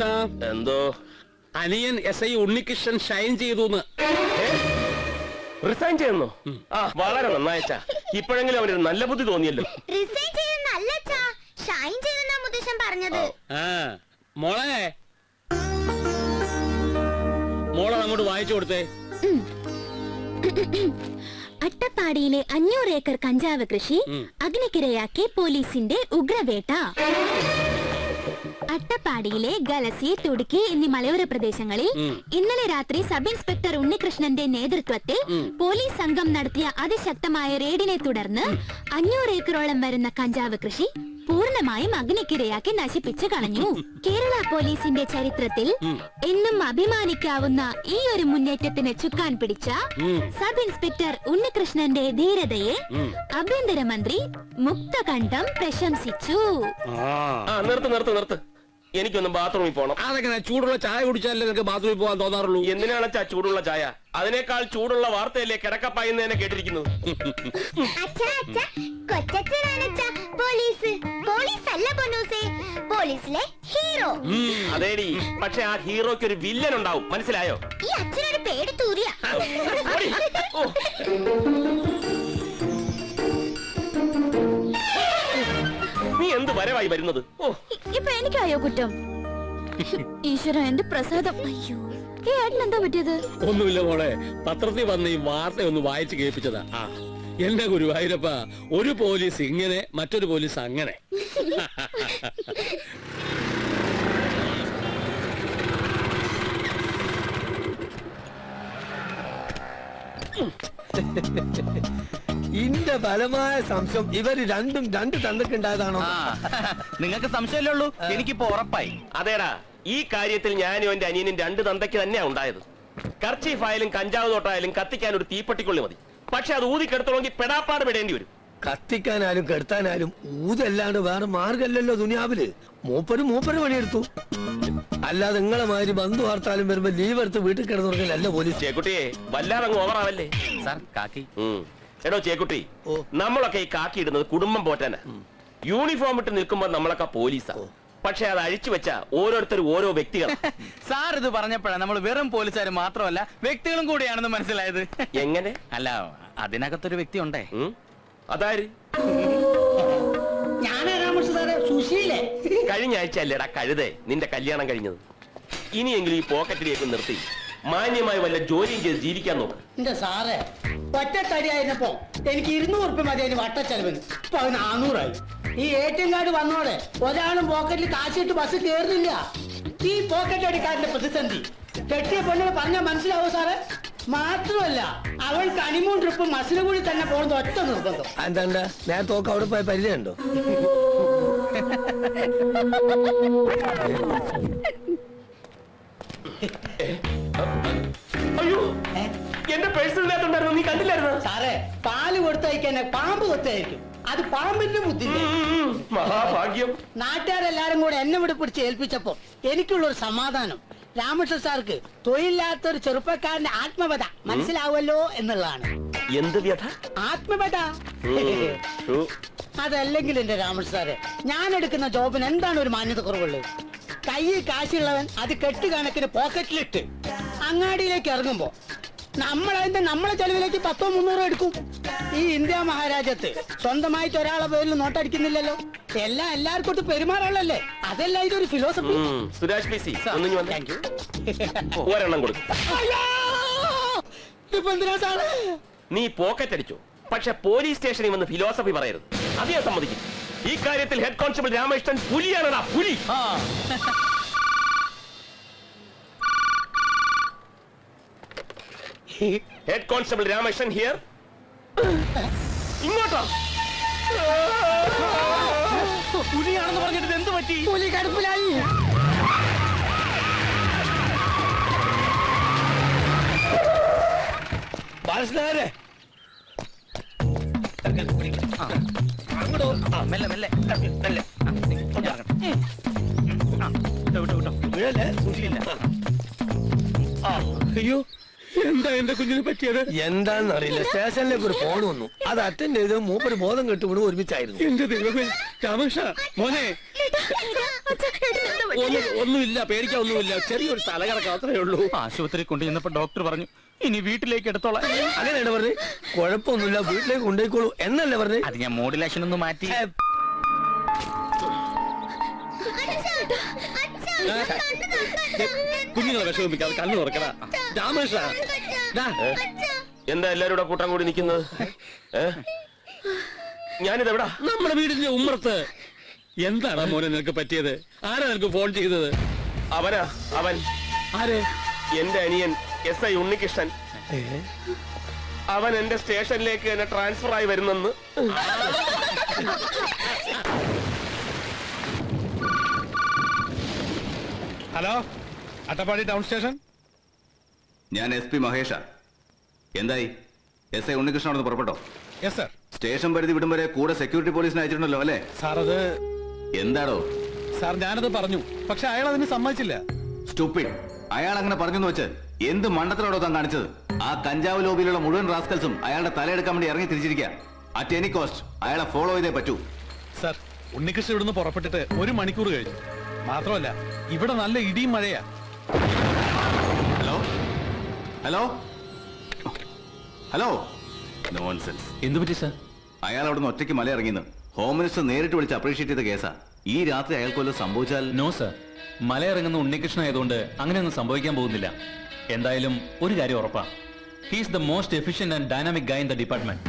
രാമകൃഷ്ണ, എന്തോ അനിയൻ SI ഉണ്ണികൃഷ്ണൻ ഷൈൻ ചെയ്തു. റിസൈൻ ചെയ്യുന്നു? ആ, വളരെ നന്നായച്ചാ. ഇപ്പോഴെങ്കിലും അവനൊരു നല്ല ബുദ്ധി തോന്നിയല്ലോ. റിസൈൻ ചെയ്യുന്നല്ല ഷൈൻ ചെയ്തെന്നാ മുത്തശ്ശൻ പറഞ്ഞത്. മോളെ അങ്ങോട്ട് വായിച്ചു കൊടുത്തേ. അട്ടപ്പാടിയിലെ 500 ഏക്കർ കഞ്ചാവ് കൃഷി അഗ്നിക്കിരയാക്കി പോലീസിന്റെ ഉഗ്രവേട്ട. അട്ടപ്പാടിയിലെ ഗലസി, തുടുക്കി എന്നീ മലയോര പ്രദേശങ്ങളിൽ ഇന്നലെ രാത്രി സബ് ഇൻസ്പെക്ടർ ഉണ്ണികൃഷ്ണന്റെ നേതൃത്വത്തിൽ പോലീസ് സംഘം നടത്തിയ അതിശക്തമായ റെയ്ഡിനെ തുടർന്ന് 500 ഏക്കറോളം വരുന്ന കഞ്ചാവ് കൃഷി പൂർണ്ണമായും അഗ്നിക്കിരയാക്കി നശിപ്പിച്ചു കളഞ്ഞു. കേരള പോലീസിന്റെ ചരിത്രത്തിൽ എന്നും അഭിമാനിക്കാവുന്ന ഈ ഒരു മുന്നേറ്റത്തിന് ചുക്കാൻ പിടിച്ച സബ് ഇൻസ്പെക്ടർ ഉണ്ണികൃഷ്ണന്റെ ധീരതയെ ആഭ്യന്തരമന്ത്രി മുക്തകണ്ഠം പ്രശംസിച്ചു. നിർത്ത്. എനിക്കൊന്ന് ബാത്റൂമിൽ പോണം. അതെങ്ങനെ? ചൂടുള്ള ചായ കുടിച്ചാലേ നിങ്ങൾക്ക് ബാത്റൂമിൽ പോകാൻ തോന്നാറുള്ളൂ. എന്തിനാണച്ചാ ചൂടുള്ള ചായ? അതിനേക്കാൾ ചൂടുള്ള വാർത്തയല്ലേ കിടക്കപ്പായെന്ന് കേട്ടിരിക്കുന്നത്. അതേടി, പക്ഷെ ആ ഹീറോയ്ക്ക് ഒരു വില്ലൻ ഉണ്ടാവും, മനസ്സിലായോ? ഈ അച്ഛനൊരു പേടി തൂരിയ. നീ എന്ത് വരവായി വരുന്നത്? ഇപ്പൊ എനിക്കായോ കുറ്റം? ഈശ്വര, എന്റെ പ്രസാദം. അയ്യോ, ഏട്ടനെന്താ പറ്റിയത്? ഒന്നുമില്ല മോളെ, പത്രത്തിൽ വന്ന് ഈ വാർത്ത ഒന്ന് വായിച്ചു കേൾപ്പിച്ചതാ. എന്റെ ഗുരുവായൂരപ്പ, ഒരു പോലീസ് ഇങ്ങനെ, മറ്റൊരു പോലീസ് അങ്ങനെ. ഇന്റെ ബലമായ സംശയം ഇവര് രണ്ടും രണ്ട് തന്തക്കുണ്ടായതാണോ? നിങ്ങൾക്ക് സംശയമല്ലേ ഉള്ളൂ, എനിക്കിപ്പോ ഉറപ്പായി. അതേടാ, ഈ കാര്യത്തിൽ ഞാനും എന്റെ അനിയനും രണ്ട് തന്തയ്ക്ക് തന്നെയാ ഉണ്ടായത്. കർച്ചീഫായാലും കഞ്ചാവ് തോട്ടായാലും കത്തിക്കാൻ ഒരു തീപ്പെട്ടിക്കൊള്ളി മതി. പക്ഷെ അത് ഊതിക്കെടുത്തോളെങ്കിൽ പെടാപ്പാട് പെടേണ്ടി വരും. കത്തിക്കാനാലും കെടുത്താനാലും ഊതല്ലാണ്ട് വേറെ മാർഗല്ലല്ലോ ദുനിയാവില്. മൂപ്പര് പണിയെടുത്തു. അല്ലാതെ നിങ്ങളെ മാതിരി ബന്ധു വാർത്താലും വരുമ്പോ ലീവ് എടുത്ത് വീട്ടിൽ കിടന്നുറങ്ങലല്ല പോലീസ്. ചേക്കുട്ടിയെ വല്ലാതങ്ങ് ഓവറാവല്ലേ സാർ? കാക്കി എടോ ചേക്കുട്ടി, നമ്മളൊക്കെ ഈ കാക്കി ഇടുന്നത് കുടുംബം പോറ്റാനാ. യൂണിഫോം ഇട്ട് നിൽക്കുമ്പോ നമ്മളൊക്കെ പോലീസാ. പക്ഷെ അത് അഴിച്ചു വെച്ച ഓരോരുത്തരും ഓരോ വ്യക്തികൾ. സാർ ഇത് പറഞ്ഞപ്പോഴാണ് നമ്മൾ വെറും പോലീസുകാർ മാത്രമല്ല വ്യക്തികളും കൂടിയാണെന്ന് മനസ്സിലായത്. എങ്ങനെ? അല്ല, അതിനകത്തൊരു വ്യക്തി ഉണ്ടേ. അതാര്? കഴിഞ്ഞ ആഴ്ച അല്ലേടാ കഴുതേ നിന്റെ കല്യാണം കഴിഞ്ഞത്. ഇനിയെങ്കിലും ഈ പോക്കറ്റിലേക്ക് നിർത്തി മാന്യമായി വല്ല ജോലിയും ചെയ്ത് ജീവിക്കാൻ നോക്ക്. എന്റെ സാറേ, ഒറ്റത്തടിയായിരുന്നപ്പോ എനിക്ക് 200 ഉറുപ്പിക മതി അതിന് വട്ടച്ചെലവിന്. ഇപ്പൊ അത് 400 ആയി. ഈ ATM കാർഡ് വന്നോടെ ഒരാളും പോക്കറ്റിൽ കാശിട്ട് ബസ് കയറുന്നില്ല. ഈ പോക്കറ്റ് അടിക്കാരന്റെ പ്രതിസന്ധി കെട്ടിയ പെണ്ണിന് പറഞ്ഞാൽ മനസ്സിലാവോ സാറേ? മാത്രമല്ല, അവൾക്ക് ഹണിമൂൺ ട്രിപ്പ് മസിലുകൂടി തന്നെ പോകുന്നത് ഒറ്റ നിർബന്ധം. എന്താ നേരത്തെ ഒക്കെ അവിടെ പോയ പരിചയമുണ്ടോ? അയ്യോ, എന്റെ പേഴ്സണലിനകത്തുണ്ടായിരുന്നു, നീ കണ്ടില്ലായിരുന്നു? സാറേ, പാല് കൊടുത്തയക്കാൻ പാമ്പ് കൊത്തായിരിക്കും. അത് പാമ്പിന്റെ ബുദ്ധി. മഹാഭാഗ്യം. നാട്ടുകാരെല്ലാരും കൂടെ എന്നെ ഇവിടെ പിടിച്ച് ഏൽപ്പിച്ചപ്പോ എനിക്കുള്ളൊരു സമാധാനം, രാമകൃഷ്ണ സാർക്ക് തൊഴിലില്ലാത്തൊരു ചെറുപ്പക്കാരന്റെ ആത്മകഥ മനസ്സിലാവല്ലോ എന്നുള്ളതാണ്. എന്ത് വ്യഥ? ആത്മകഥ. അതല്ലെങ്കിൽ എന്റെ രാമകൃഷ്ണ സാറെ, ഞാൻ എടുക്കുന്ന ജോബിന് എന്താണ് ഒരു മാന്യത കുറവുള്ളത്? കയ്യിൽ കാശുള്ളവൻ അത് കെട്ടുകണക്കിന് പോക്കറ്റിലിട്ട് അങ്ങാടിയിലേക്ക് ഇറങ്ങുമ്പോ നമ്മളെ ചെലവിലേക്ക് 100-300 എടുക്കും. ഈ ഇന്ത്യ മഹാരാജ്യത്ത് സ്വന്തമായിട്ട് ഒരാളെ പേരിൽ നോട്ടടിക്കുന്നില്ലല്ലോ. എല്ലാവർക്കും പെരുമാറാളല്ലേ? അതല്ല ഇതൊരു ഫിലോസഫി. സുരാജ് പി സി, ഒരെണ്ണം കൊടുക്കും. നീ പോക്കറ്റ് അടിച്ചോ, പക്ഷെ പോലീസ് സ്റ്റേഷനിൽ വന്ന് ഫിലോസഫി പറയരുത്. അത് ഞാൻ സമ്മതിക്കും. ഈ കാര്യത്തിൽ ഹെഡ് കോൺസ്റ്റബിൾ രാമകൃഷ്ണൻ പുലിയാണടാ, പുലി. Head constable Ramakrishnan here. ഇങ്ങോട്ടോ? പുലിയാണെന്ന് പറഞ്ഞിട്ട് എന്ത് പറ്റി? പുലി കടുപ്പിലായി. ബാലകൃഷ്ണരെ മെല്ലെ മെല്ലെ മെല്ലെ. അയ്യോ, എന്താ എന്റെ കുഞ്ഞിനെ പറ്റിയത്? എന്താന്നറിയില്ല, സ്റ്റേഷനിലേക്ക് ഒരു ഫോൺ വന്നു. അത് അറ്റൻഡ് ചെയ്ത് മൂപ്പര് ബോധം കെട്ടുകൊണ്ട് ഒരുമിച്ചായിരുന്നു. എന്റെ ദൈവമേ, രാമേഷ മോനെ, ഒന്നുമില്ല, പേടിക്കാൻ ഒന്നുമില്ല, ചെറിയൊരു തലകറക്കം അത്രേ ഉള്ളൂ. ആശുപത്രി കൊണ്ടുചെന്നപ്പോ ഡോക്ടർ പറഞ്ഞു ഇനി വീട്ടിലേക്ക് എടുത്തോളാം. അങ്ങനെയാണ് പറഞ്ഞത്. കുഴപ്പമൊന്നുമില്ല, വീട്ടിലേക്ക് കൊണ്ടുപോയിക്കോളൂ എന്നല്ലേ പറഞ്ഞത്. അത് ഞാൻ മോഡുലേഷൻ ഒന്ന് മാറ്റി. കുഞ്ഞുങ്ങളെ വിഷമിപ്പിക്കാതെ കണ്ണു തുറക്കടാ. രാമേഷ, എന്താ എല്ലാരും കൂടെ കൂട്ടാൻ കൂടി നിൽക്കുന്നത്? ഞാനിതെവിടാ? നമ്മുടെ വീടിന്റെ ഉമ്മറത്ത്. എന്താണ് മോനെ നിനക്ക് പറ്റിയത്? ആരാ നിനക്ക് ഫോൺ ചെയ്തത്? അവൻ ആര്? എന്റെ അനിയൻ SI ഉണ്ണികൃഷ്ണൻ. അവൻ എന്റെ സ്റ്റേഷനിലേക്ക് എന്നെ ട്രാൻസ്ഫർ ആയി വരുന്നെന്ന്. Hello, Attappadi town station. ഞാൻ SP മഹേഷ. എന്തായി? SI ഉണ്ണികൃഷ്ണൻ അവിടെ പുറപ്പെട്ടോ? Yes sir. സ്റ്റേഷൻ പരിധി വിടും വരെ കൂടെ സെക്യൂരിറ്റി പോലീസിനെ അയച്ചിട്ടുണ്ടല്ലോ അല്ലേ? സാർ അത് എന്താടോ? സാർ ഞാനത് പറഞ്ഞു, പക്ഷെ അയാൾ അതിന് സമ്മതിച്ചില്ല. സ്റ്റുപ്പിഡ്. അയാൾ അങ്ങനെ പറഞ്ഞെന്ന് വെച്ച് എന്ത് മണ്ടത്തിലോടോ താൻ കാണിച്ചത്? ആ കഞ്ചാവ് ലോബിയിലുള്ള മുഴുവൻ റാസ്കൽസും അയാളുടെ തലയെടുക്കാൻ വേണ്ടി ഇറങ്ങി തിരിച്ചിരിക്കുക. അറ്റ് എനി കോസ്റ്റ് അയാളെ ഫോളോ ചെയ്തേ പറ്റൂ. സർ, ഉണ്ണികൃഷ്ണൻ ഇവിടുന്ന് പുറപ്പെട്ടിട്ട് 1 മണിക്കൂർ കഴിഞ്ഞു. മാത്രമല്ല ഇവിടെ നല്ല ഇടിയും മഴയാ. Hello hello hello, nonsense. എന്തു പറ്റി സാർ? അയാൾ അവിടുന്ന് ഒറ്റയ്ക്ക് മല ഇറങ്ങിന്ന് ഹോം മിനിസ്റ്റർ നേരിട്ട് വിളിച്ച് അപ്രീഷിയേറ്റ് ചെയ്ത കേസാ. ഈ രാത്രി അയാൾക്ക് വല്ലതും സംഭവിച്ചാൽ? നോ സർ, മലയിറങ്ങുന്ന ഉണ്ണികൃഷ്ണൻ ആയതുകൊണ്ട് അങ്ങനെയൊന്നും സംഭവിക്കാൻ പോകുന്നില്ല. എന്തായാലും ഒരു കാര്യം ഉറപ്പാ, he's the most efficient and dynamic Guy in the department.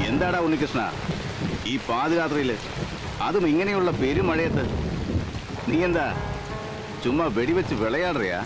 എന്താടാ ഉണ്ണികൃഷ്ണ ഈ പാതിരാത്രിയില്, അതും ഇങ്ങനെയുള്ള പെരുമഴയത്ത്? നീ എന്താ ചുമ്മാ വെടിവെച്ച് വിളയാടുകയാ?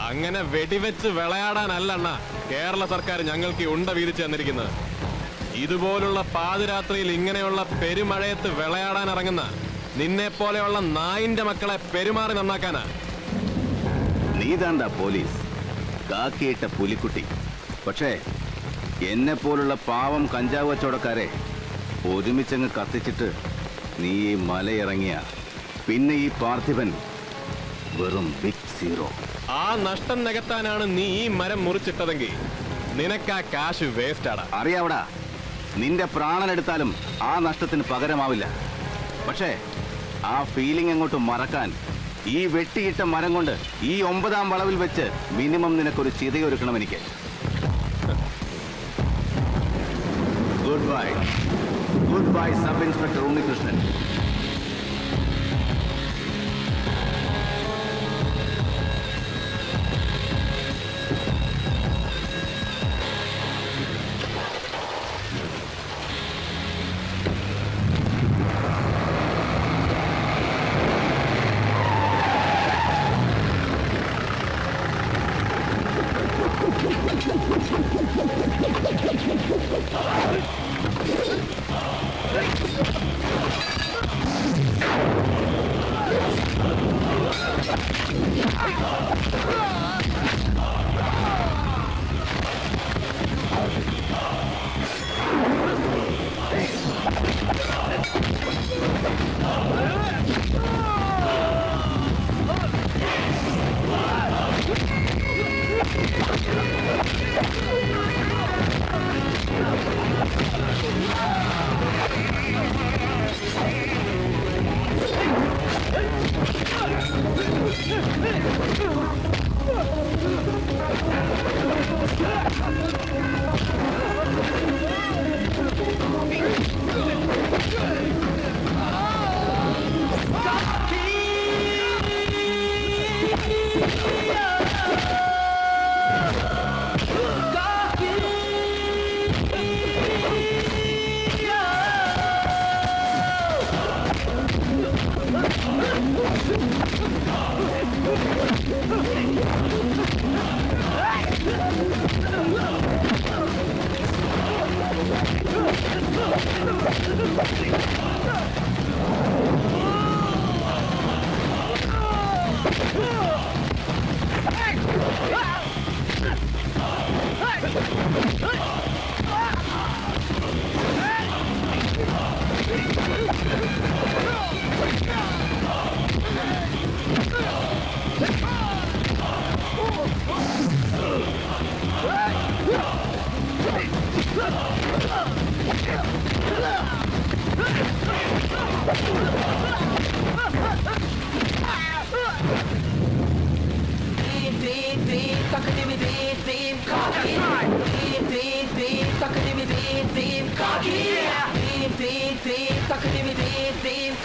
അങ്ങനെ വെടിവെച്ച് വിളയാടാനല്ല കേരള സർക്കാർ ഞങ്ങൾക്ക് ഉണ്ട വീതിച്ചു തന്നിരിക്കുന്നത്. ഇതുപോലുള്ള പാതിരാത്രിയിൽ ഇങ്ങനെയുള്ള പെരുമഴയത്ത് വിളയാടാൻ ഇറങ്ങുന്ന നിന്നെ പോലെയുള്ള നായിന്റെ മക്കളെ പെരുമാറി നന്നാക്കാനാ. നീ താണ്ടാ പോലീസ്, കാക്കിയിട്ട പുലിക്കുട്ടി. പക്ഷേ എന്നെ പോലുള്ള പാവം കഞ്ചാവ് കച്ചവടക്കാരെ ഒരുമിച്ചങ്ങ് കത്തിച്ചിട്ട് നീ ഈ മലയിറങ്ങിയ പിന്നെ ഈ പാർത്ഥിവൻ വെറും ബിഗ് സീറോ. ആ നഷ്ടം നികത്താനാണ് നീ ഈ മരം മുറിച്ചിട്ടതെങ്കിൽ നിനക്ക് ആ കാശ് വേസ്റ്റാടാ. അറിയാവടാ, നിന്റെ പ്രാണനെടുത്താലും ആ നഷ്ടത്തിന് പകരമാവില്ല. പക്ഷേ ആ ഫീലിംഗ് അങ്ങോട്ട് മറക്കാൻ ഈ വെട്ടിയിട്ട മരം കൊണ്ട് ഈ 9ാം വളവിൽ വെച്ച് മിനിമം നിനക്കൊരു ചിതയൊരുക്കണം എനിക്ക്. Good bye sub inspector Unnikrishnan.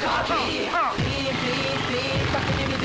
Cocky.